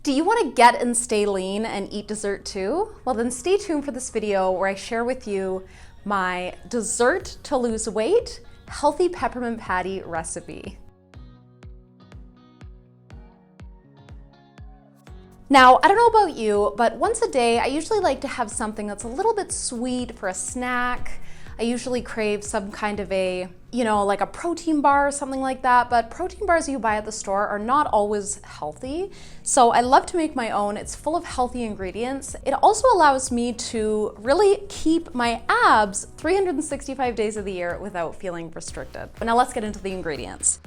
Do you want to get and stay lean and eat dessert too? Well, then stay tuned for this video where I share with you my dessert to lose weight, healthy peppermint patty recipe. Now, I don't know about you, but once a day, I usually like to have something that's a little bit sweet for a snack. I usually crave some kind of a, like a protein bar or something like that, but protein bars you buy at the store are not always healthy. So I love to make my own. It's full of healthy ingredients. It also allows me to really keep my abs 365 days of the year without feeling restricted. But now let's get into the ingredients.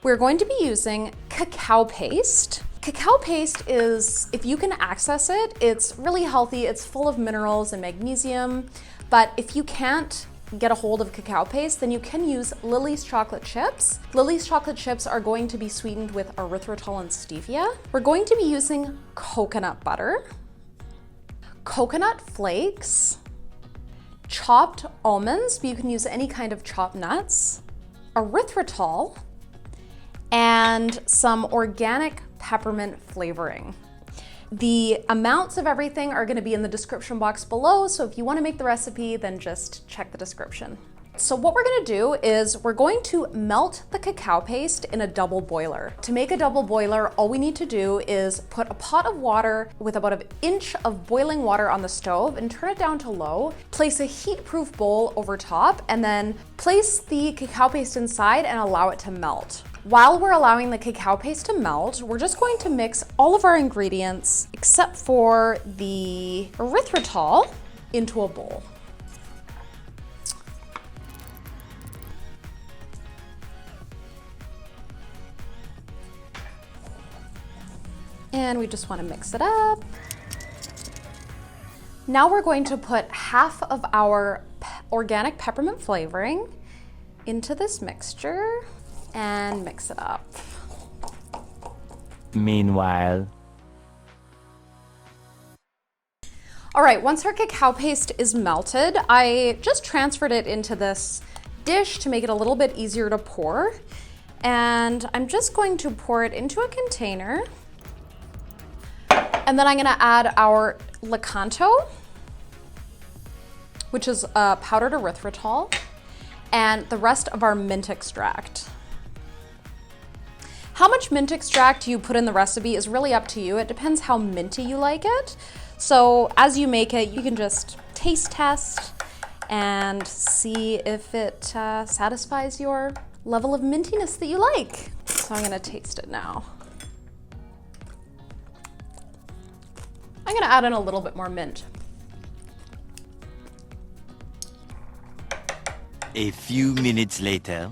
We're going to be using cacao paste. Cacao paste is, if you can access it, it's really healthy. It's full of minerals and magnesium. But if you can't get a hold of cacao paste, then you can use Lily's chocolate chips. Lily's chocolate chips are going to be sweetened with erythritol and stevia. We're going to be using coconut butter, coconut flakes, chopped almonds, but you can use any kind of chopped nuts, erythritol, and some organic peppermint flavoring. The amounts of everything are gonna be in the description box below, so if you wanna make the recipe, then just check the description. So what we're gonna do is we're going to melt the cacao paste in a double boiler. To make a double boiler, all we need to do is put a pot of water with about an inch of boiling water on the stove and turn it down to low, place a heat-proof bowl over top, and then place the cacao paste inside and allow it to melt. While we're allowing the cacao paste to melt, we're just going to mix all of our ingredients, except for the erythritol, into a bowl. And we just want to mix it up. Now we're going to put half of our organic peppermint flavoring into this mixture and mix it up. Meanwhile. All right, once our cacao paste is melted, I just transferred it into this dish to make it a little bit easier to pour. And I'm just going to pour it into a container. And then I'm gonna add our Lakanto, which is powdered erythritol, and the rest of our mint extract. How much mint extract you put in the recipe is really up to you. It depends how minty you like it. So as you make it, you can just taste test and see if it satisfies your level of mintiness that you like. So I'm gonna taste it now. I'm gonna add in a little bit more mint. A few minutes later.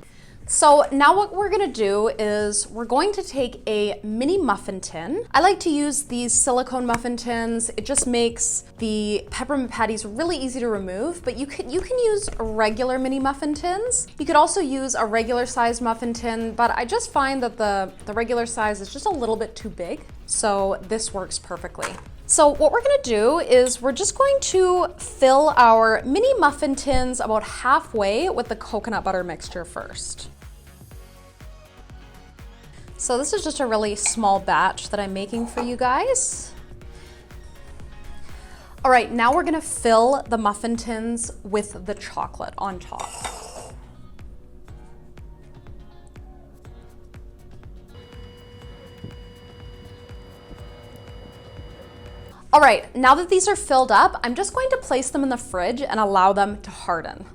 So now what we're gonna do is we're going to take a mini muffin tin. I like to use these silicone muffin tins. It just makes the peppermint patties really easy to remove, but you can use regular mini muffin tins. You could also use a regular size muffin tin, but I just find that the regular size is just a little bit too big. So this works perfectly. So what we're gonna do is we're just going to fill our mini muffin tins about halfway with the coconut butter mixture first. So this is just a really small batch that I'm making for you guys. All right, now we're gonna fill the muffin tins with the chocolate on top. All right, now that these are filled up, I'm just going to place them in the fridge and allow them to harden.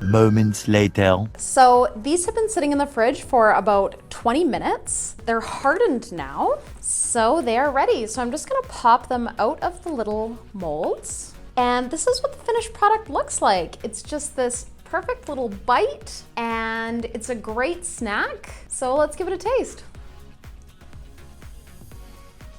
Moments later. So these have been sitting in the fridge for about 20 minutes. They're hardened now, so they are ready. So I'm just gonna pop them out of the little molds. And this is what the finished product looks like. It's just this perfect little bite, and it's a great snack. So let's give it a taste.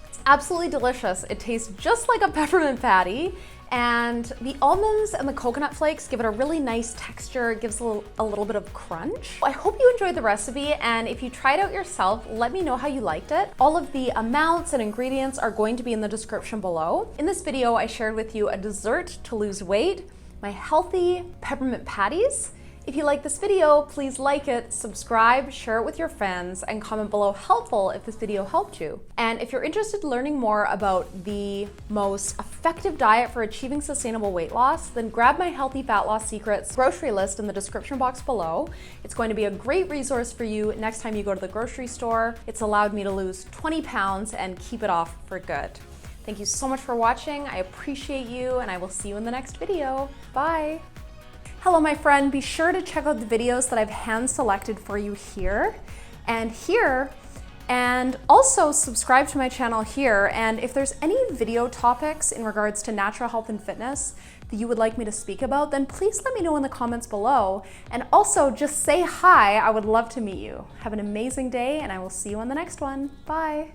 It's absolutely delicious. It tastes just like a peppermint patty, and the almonds and the coconut flakes give it a really nice texture. It gives a little bit of crunch. I hope you enjoyed the recipe, and if you tried it out yourself, let me know how you liked it. All of the amounts and ingredients are going to be in the description below. In this video, I shared with you a dessert to lose weight, my Healthy Peppermint Patties. If you like this video, please like it, subscribe, share it with your friends, and comment below helpful if this video helped you. And if you're interested in learning more about the most effective diet for achieving sustainable weight loss, then grab my Healthy Fat Loss Secrets grocery list in the description box below. It's going to be a great resource for you next time you go to the grocery store. It's allowed me to lose 20 pounds and keep it off for good. Thank you so much for watching. I appreciate you, and I will see you in the next video. Bye. Hello, my friend. Be sure to check out the videos that I've hand selected for you here, and also subscribe to my channel here. And if there's any video topics in regards to natural health and fitness that you would like me to speak about, then please let me know in the comments below. And also just say hi. I would love to meet you. Have an amazing day, and I will see you on the next one. Bye.